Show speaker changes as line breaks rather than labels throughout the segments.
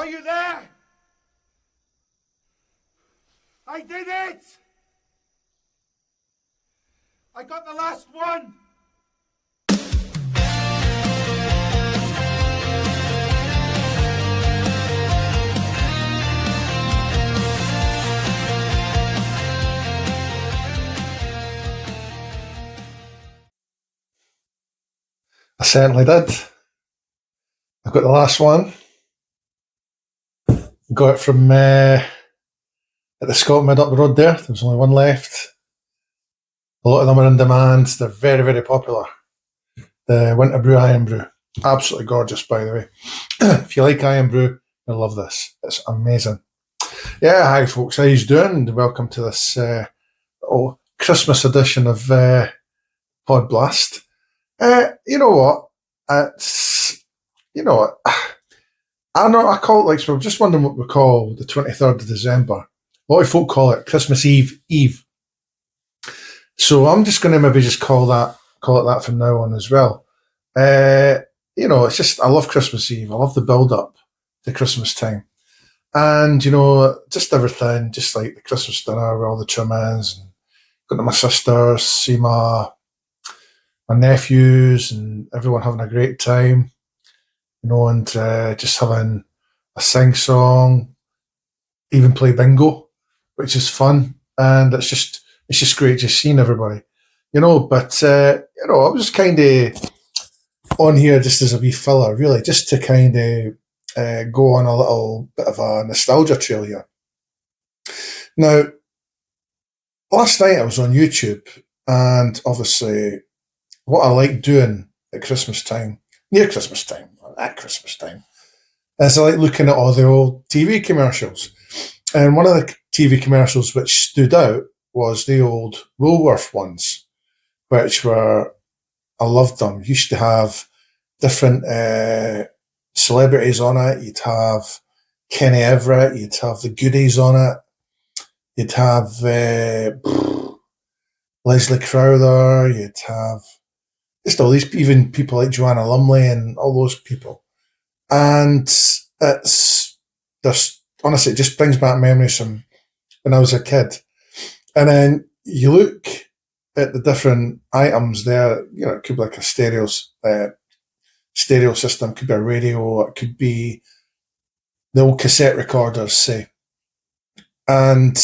Are you there? I did it! I got the last one!
I certainly did. I got the last one. Got it from at the Scott Mid up the road there. There's only one left. A lot of them are in demand. They're very, very popular. The Winter Brew Iron Brew. Absolutely gorgeous, by the way. If you like Iron Brew, you'll love this. It's amazing. Yeah, hi folks. How you doing? Welcome to this Christmas edition of Pod Blast. You know what? It's you know what? I know I call it like so. I'm just wondering what we call the 23rd of December. A lot of folk call it Christmas Eve. So I'm just going to maybe just call it that from now on as well. It's just I love Christmas Eve. I love the build up to Christmas time, and just everything, just like the Christmas dinner with all the trimmings, and going to my sisters, see my nephews, and everyone having a great time. And just having a sing song, even play bingo, which is fun, and it's just great just seeing everybody, But I was kind of on here just as a wee filler, really, just to kind of go on a little bit of a nostalgia trail here. Now, last night I was on YouTube, and obviously, what I like doing at Christmas time, near Christmas time, or at Christmas time, is I like looking at all the old TV commercials. And one of the TV commercials which stood out was the old Woolworth ones, which were, I loved them. Used to have different celebrities on it. You'd have Kenny Everett, you'd have the Goodies on it, you'd have Leslie Crowther, you'd have just all these, even people like Joanna Lumley and all those people. And honestly, it just brings back memories from when I was a kid. And then you look at the different items there, it could be like a stereo system, it could be a radio, it could be the old cassette recorders, say, and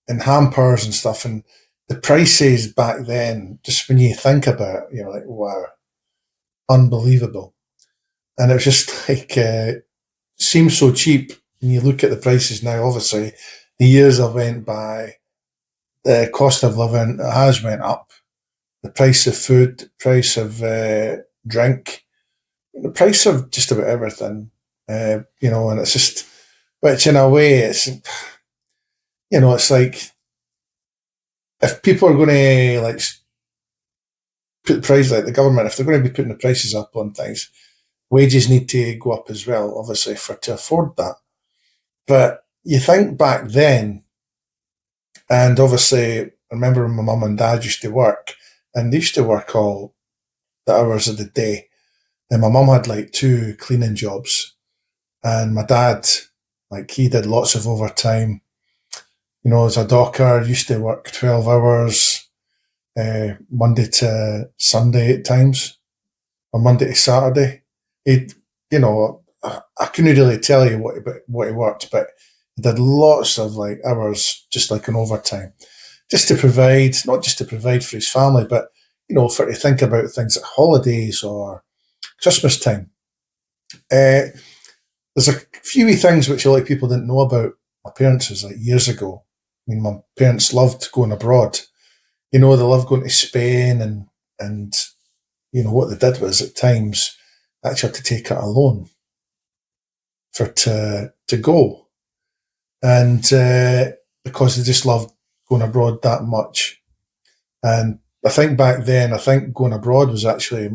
hampers and stuff. And the prices back then, just when you think about it, like, wow, unbelievable. And it was just like, seems so cheap when you look at the prices now. Obviously, the years have went by, the cost of living has went up, the price of food, the price of drink, the price of just about everything, and it's just, which in a way, it's like, if people are going to like put the price, like the government, if they're going to be putting the prices up on things, wages need to go up as well, obviously, to afford that. But you think back then, and obviously, I remember when my mum and dad used to work, and they used to work all the hours of the day. And my mum had like 2 cleaning jobs, and my dad, like, he did lots of overtime. As a docker, used to work 12 hours, Monday to Sunday at times, or Monday to Saturday. He'd, I couldn't really tell you what he worked, but he did lots of like hours, just like an overtime, just to provide, not just to provide for his family, but for to think about things like holidays or Christmas time. There's a few wee things which a lot of people didn't know about my parents was like years ago. I mean, my parents loved going abroad. They loved going to Spain, and what they did was at times they actually had to take out a loan to go, and because they just loved going abroad that much. And I think back then, going abroad was actually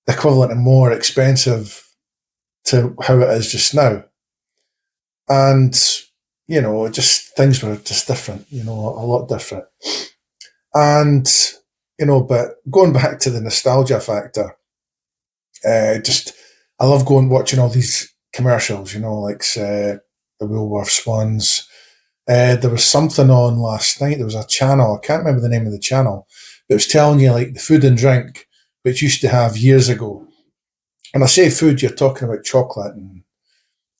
the equivalent and more expensive to how it is just now. And, just things were just different, a lot different. And, but going back to the nostalgia factor, I love watching all these commercials, like the Woolworths ones. There was something on last night. There was a channel. I can't remember the name of the channel. But it was telling you like the food and drink, which used to have years ago. And I say food, you're talking about chocolate and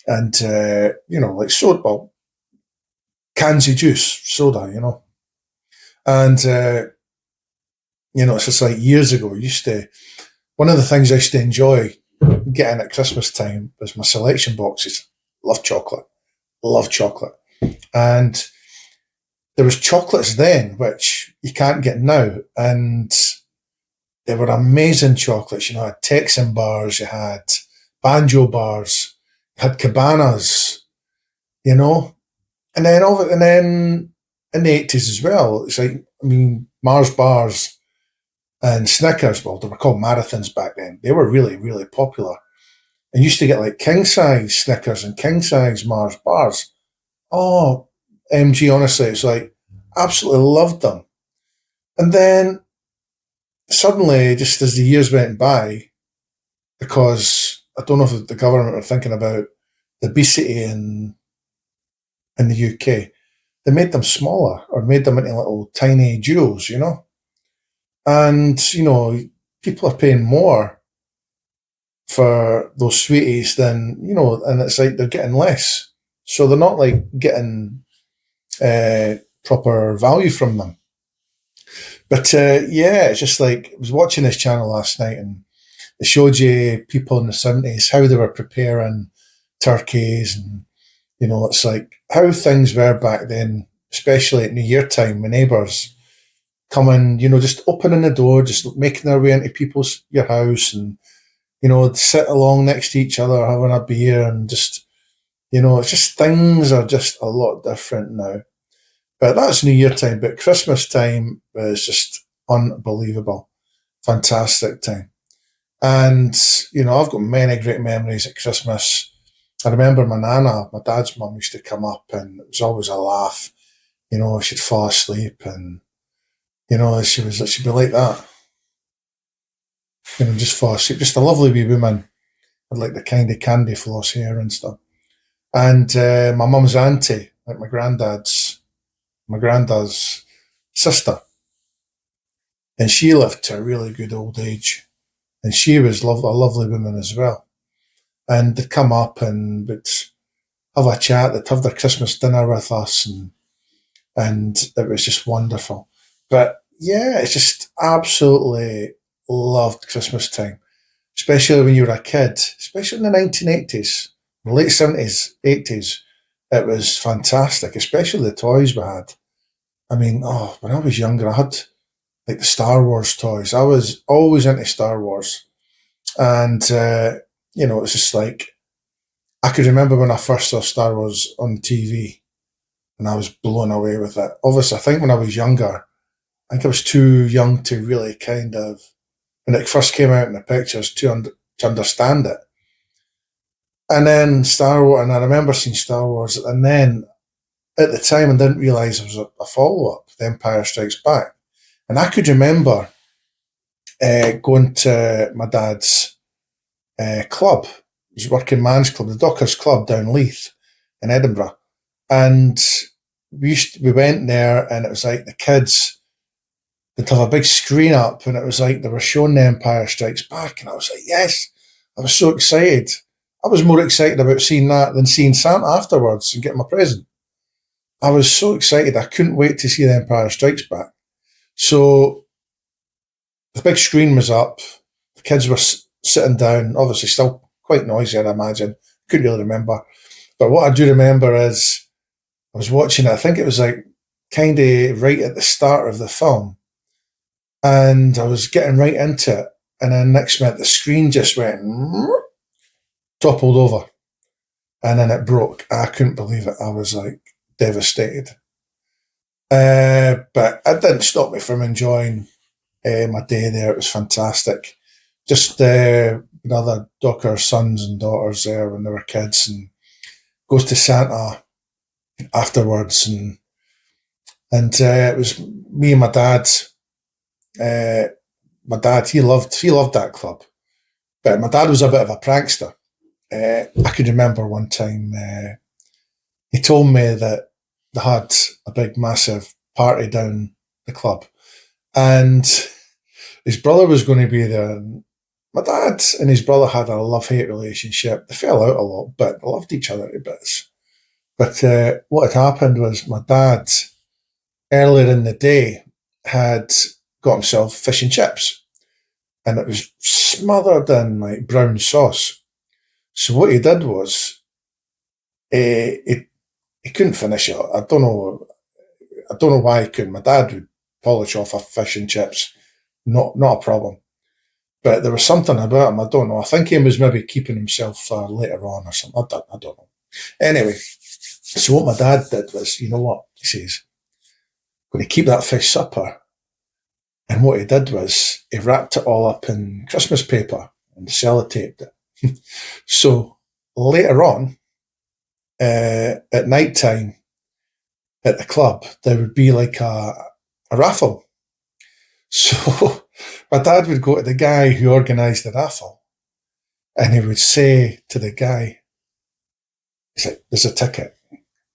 like soda, well, cans of juice, soda. And, it's just like years ago, one of the things I used to enjoy getting at Christmas time was my selection boxes. Love chocolate. Love chocolate. And there was chocolates then, which you can't get now. And they were amazing chocolates. You had Texan bars, you had Banjo bars, you had Cabanas, and then in the 80s as well, it's like, Mars bars and Snickers, well, they were called marathons back then. They were really, really popular. And you used to get like king size Snickers and king size Mars bars. Oh, MG, honestly, it's like absolutely loved them. And then suddenly, just as the years went by, because I don't know if the government were thinking about the obesity in the UK, they made them smaller or made them into little tiny jewels. And, people are paying more for those sweeties than, and it's like they're getting less. So they're not like getting proper value from them. But yeah, it's just like I was watching this channel last night and it showed you people in the 70s, how they were preparing turkeys and, it's like how things were back then, especially at New Year time, my neighbours coming, just opening the door, just making their way into your house and, sit along next to each other, having a beer and just, it's just things are just a lot different now. But that's New Year time. But Christmas time was just unbelievable. Fantastic time. And, I've got many great memories at Christmas. I remember my nana, my dad's mum, used to come up and it was always a laugh. She'd fall asleep and, she'd be like that. Just fall asleep. Just a lovely wee woman with like the kind of candy floss hair and stuff. And my mum's auntie, like my granddad's sister, and she lived to a really good old age. And she was a lovely woman as well. And they'd come up and would have a chat. They'd have their Christmas dinner with us, and it was just wonderful. But yeah, it's just absolutely loved Christmas time, especially when you were a kid, especially in the 1980s, late 70s, 80s. It was fantastic, especially the toys we had. When I was younger, I had like the Star Wars toys. I was always into Star Wars. And, it's just like, I could remember when I first saw Star Wars on TV and I was blown away with it. Obviously, I think when I was younger, I think I was too young to really kind of, when it first came out in the pictures, to understand it. And then Star Wars, and I remember seeing Star Wars, and then at the time I didn't realise it was a follow up, The Empire Strikes Back. And I could remember going to my dad's club. It was working man's club, the Dockers Club down Leith in Edinburgh. And we went there and it was like the kids, they'd have a big screen up and it was like they were showing The Empire Strikes Back. And I was like, yes, I was so excited. I was more excited about seeing that than seeing Santa afterwards and getting my present. I was so excited. I couldn't wait to see The Empire Strikes Back. So the big screen was up. The kids were sitting down, obviously still quite noisy, I'd imagine. Couldn't really remember. But what I do remember is I was watching it. I think it was like kind of right at the start of the film. And I was getting right into it. And then next minute, the screen just went, toppled over. And then it broke. I couldn't believe it. I was like devastated. But it didn't stop me from enjoying my day there. It was fantastic. Just with other Docker sons and daughters there when they were kids, and goes to Santa afterwards, and it was me and my dad. My dad, he loved that club, but my dad was a bit of a prankster, I could remember one time he told me that they had a big, massive party down the club, and his brother was going to be there. And my dad and his brother had a love-hate relationship. They fell out a lot, but they loved each other to bits. But what had happened was my dad, earlier in the day, had got himself fish and chips, and it was smothered in like brown sauce. So what he did was he couldn't finish it. I don't know why he couldn't. My dad would polish off a fish and chips, not a problem. But there was something about him. I don't know. I think he was maybe keeping himself for later on or something. I don't know. Anyway, so what my dad did was, you know what? He says, "I'm going to keep that fish supper." And what he did was he wrapped it all up in Christmas paper and sellotaped it. So later on, at night time at the club, there would be like a raffle. So my dad would go to the guy who organised the raffle, and he would say to the guy, he's like, "There's a ticket.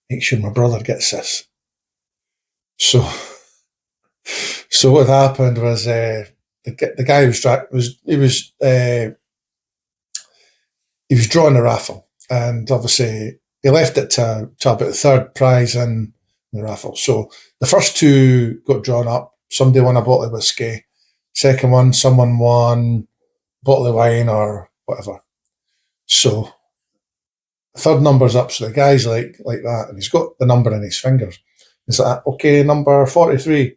Make sure my brother gets this." So, so what happened was the guy he was drawing the raffle, and obviously he left it to about the third prize in the raffle. So the first two got drawn up. Somebody won a bottle of whiskey. Second one, someone won a bottle of wine or whatever. So the third number's up. So the guy's like that, and he's got the number in his fingers. He's like, "Okay, number 43."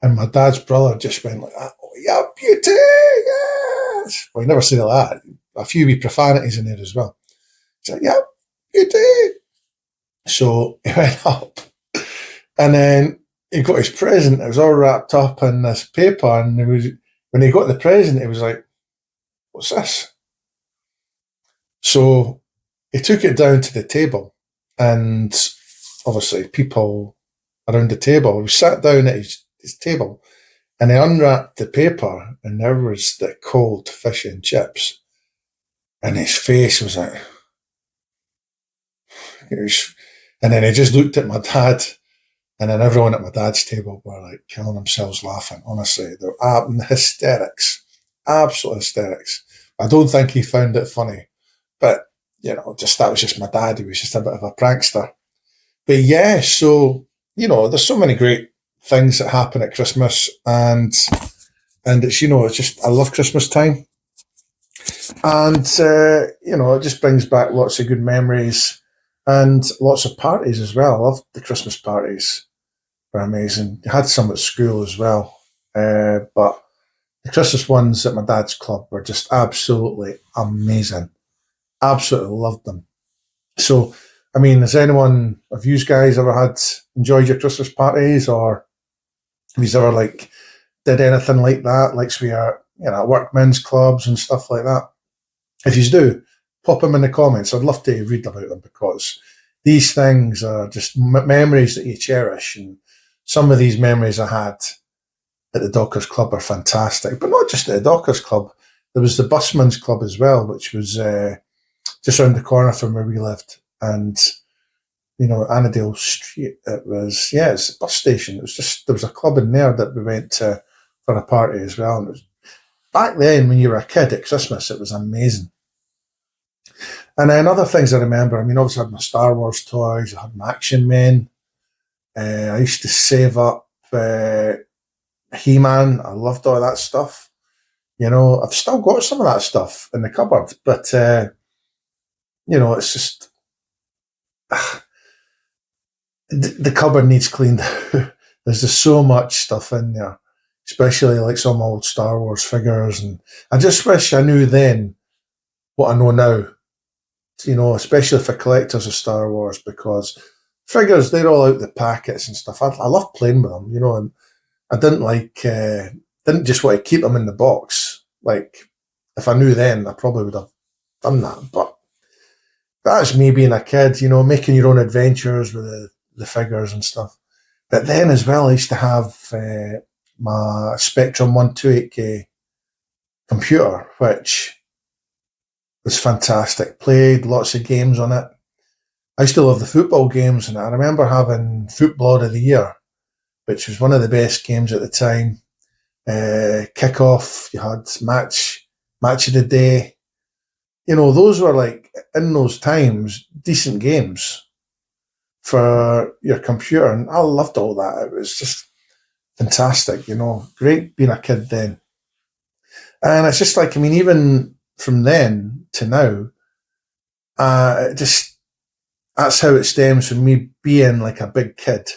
And my dad's brother just went like that. "Oh, yeah, beauty, yes." Well, he never said that. A few wee profanities in there as well. He's like, "Yeah, beauty." So he went up, and then he got his present. It was all wrapped up in this paper, and when he got the present, he was like, "What's this?" So he took it down to the table, and obviously people around the table. He sat down at his table, and he unwrapped the paper, and there was the cold fish and chips, and his face was like, and then he just looked at my dad, and then everyone at my dad's table were like killing themselves laughing. Honestly, they were hysterics, absolute hysterics. I don't think he found it funny, but just that was just my dad. He was just a bit of a prankster. But yeah, so there's so many great things that happen at Christmas, and it's it's just I love Christmas time, and it just brings back lots of good memories and lots of parties as well. I love the Christmas parties; they're amazing. I had some at school as well, but the Christmas ones at my dad's club were just absolutely amazing. Absolutely loved them. So, I mean, has anyone of you guys ever enjoyed your Christmas parties, or have you ever did anything like that, like we are, workmen's clubs and stuff like that? If you do, pop them in the comments. I'd love to read about them, because these things are just memories that you cherish, and some of these memories I had at the Dockers Club are fantastic. But not just at the Dockers Club. There was the Busman's Club as well, which was just around the corner from where we lived, and Annandale Street. It was, it's a bus station. It was just, there was a club in there that we went to for a party as well. And it was, back then, when you were a kid at Christmas, it was amazing. And then other things I remember, I mean, obviously I had my Star Wars toys, I had my Action Men. I used to save up He-Man. I loved all that stuff. I've still got some of that stuff in the cupboard, but, it's just, the cupboard needs cleaned out. There's just so much stuff in there, especially like some old Star Wars figures. And I just wish I knew then what I know now, especially for collectors of Star Wars, because figures, they're all out the packets and stuff. I love playing with them, and I didn't just want to keep them in the box. Like, if I knew then, I probably would have done that. But that's me being a kid, making your own adventures with the figures and stuff. But then as well, I used to have my Spectrum 128K computer, which was fantastic. Played lots of games on it. I used to love the football games, and I remember having Football of the Year, which was one of the best games at the time. Kick-off, you had match of the day. Those were like, in those times, decent games for your computer, and I loved all that. It was just fantastic, great being a kid then. And it's just like, I mean, even from then to now, just that's how it stems from me being like a big kid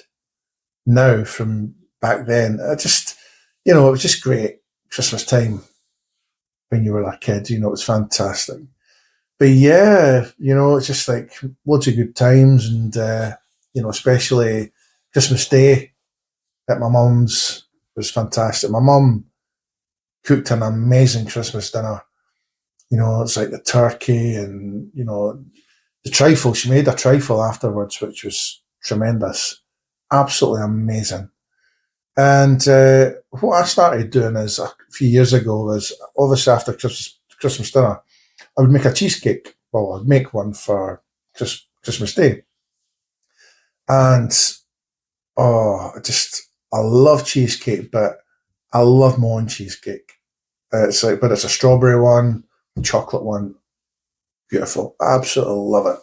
now from back then. It was just great Christmas time when you were a kid. It was fantastic. But yeah, it's just like loads of good times, and especially Christmas Day at my mum's was fantastic. My mum cooked an amazing Christmas dinner. It's like the turkey and the trifle. She made a trifle afterwards, which was tremendous, absolutely amazing. And what I started doing is a few years ago was obviously after Christmas dinner, I would make a cheesecake. Well, I'd make one for Christmas Day. And I love cheesecake, but I love my own cheesecake. But it's a strawberry one, a chocolate one, beautiful. Absolutely love it.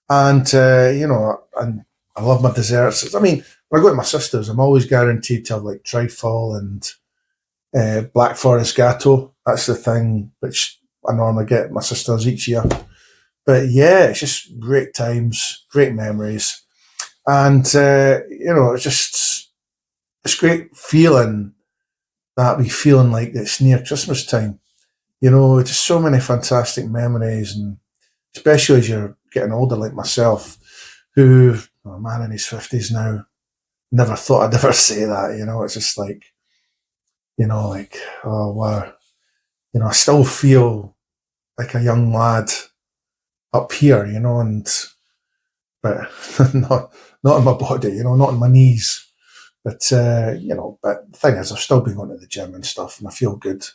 And and I love my desserts. I mean, when I go to my sister's, I'm always guaranteed to have like trifle and Black Forest Gateau. That's the thing which I normally get at my sister's each year. But yeah, it's just great times, great memories, and it's great feeling that we feeling like it's near Christmas time. Just so many fantastic memories, and especially as you're getting older, like myself, who, a man in his 50s now, never thought I'd ever say that. It's just like, like, oh wow, I still feel like a young lad up here, and but not in my body, not in my knees. But but the thing is, I've still been going to the gym and stuff, and I feel good.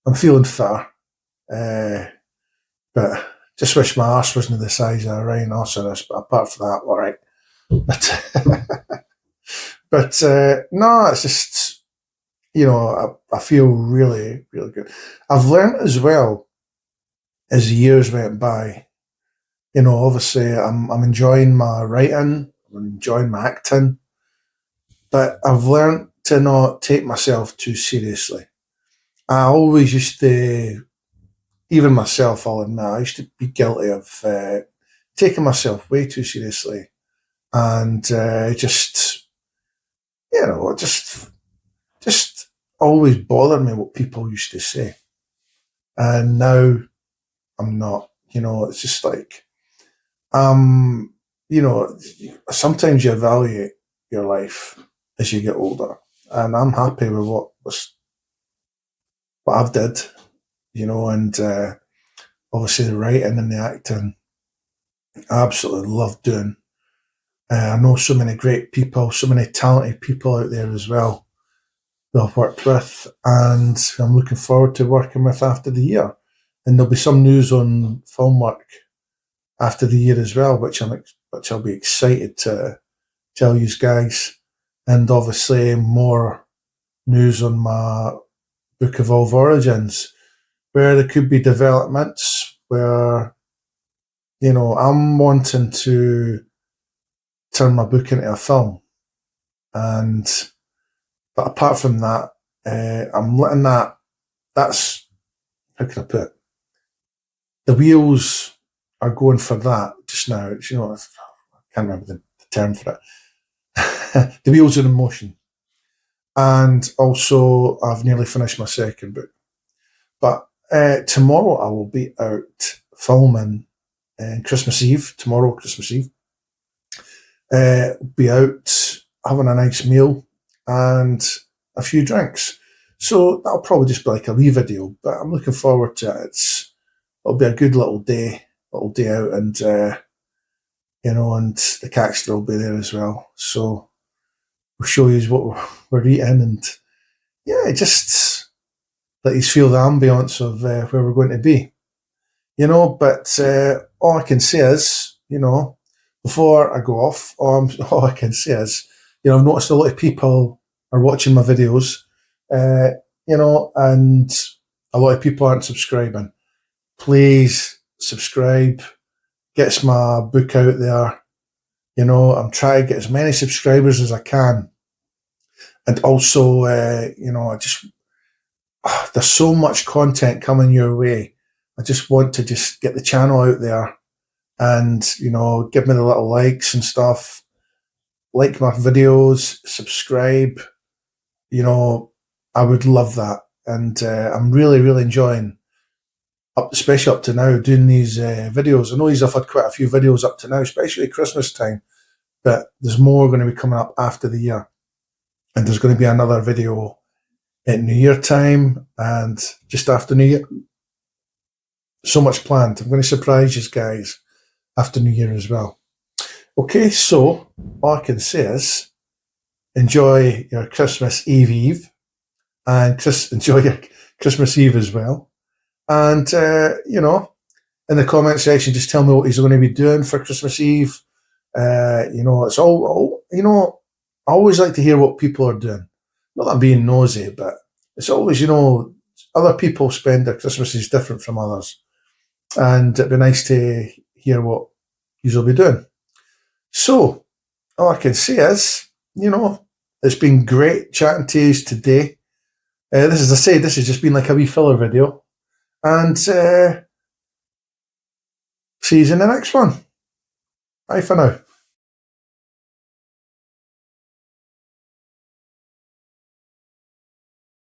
I'm feeling fitter. Uh, but just wish my arse wasn't the size of a rhinoceros. But apart from that, all right. But no, it's just I feel really really good. I've learned as well as the years went by. Obviously, I'm enjoying my writing, I'm enjoying my acting, but I've learned to not take myself too seriously. I always used to, even myself, I'll admit, I used to be guilty of taking myself way too seriously, and it just always bothered me what people used to say. And now I'm not. It's just like um, sometimes you evaluate your life as you get older, and I'm happy with what I've did. And obviously the writing and the acting, I absolutely love doing. I know so many great people, so many talented people out there as well that I've worked with, and I'm looking forward to working with after the year. And there'll be some news on film work after the year as well, which I'll be excited to tell you guys, and obviously more news on my Book of All Origins, where there could be developments where I'm wanting to turn my book into a film, and but apart from that, I'm letting that's how can I put it? The wheels are going for that just now. I can't remember the term for it. The wheels are in motion. And also, I've nearly finished my second book. But tomorrow I will be out filming Christmas Eve. Tomorrow, Christmas Eve. Be out having a nice meal and a few drinks. So that'll probably just be like a wee video, but I'm looking forward to it. It'll be a good little day out, and and the Caxter will be there as well. So we'll show you what we're eating, and yeah, just let you feel the ambience of where we're going to be. But all I can say is, before I go off, all I can say is, I've noticed a lot of people are watching my videos, uh, and a lot of people aren't subscribing. Please subscribe, gets my book out there. I'm trying to get as many subscribers as I can. And also, I just, there's so much content coming your way. I just want to just get the channel out there and, give me the little likes and stuff. Like my videos, subscribe. I would love that. And I'm really, really enjoying, especially up to now, doing these videos. I know I've had quite a few videos up to now, especially Christmas time, but there's more going to be coming up after the year. And there's going to be another video at New Year time and just after New Year. So much planned. I'm going to surprise you guys after New Year as well. Okay, so all I can say is enjoy your Christmas Eve and enjoy your Christmas Eve as well. And, in the comment section, just tell me what he's going to be doing for Christmas Eve. It's all, I always like to hear what people are doing. Not that I'm being nosy, but it's always, other people spend their Christmases different from others. And it'd be nice to hear what you'll be doing. So, all I can say is, it's been great chatting to you today. This, as I say, this has just been like a wee filler video. And see you in the next one. Bye for now.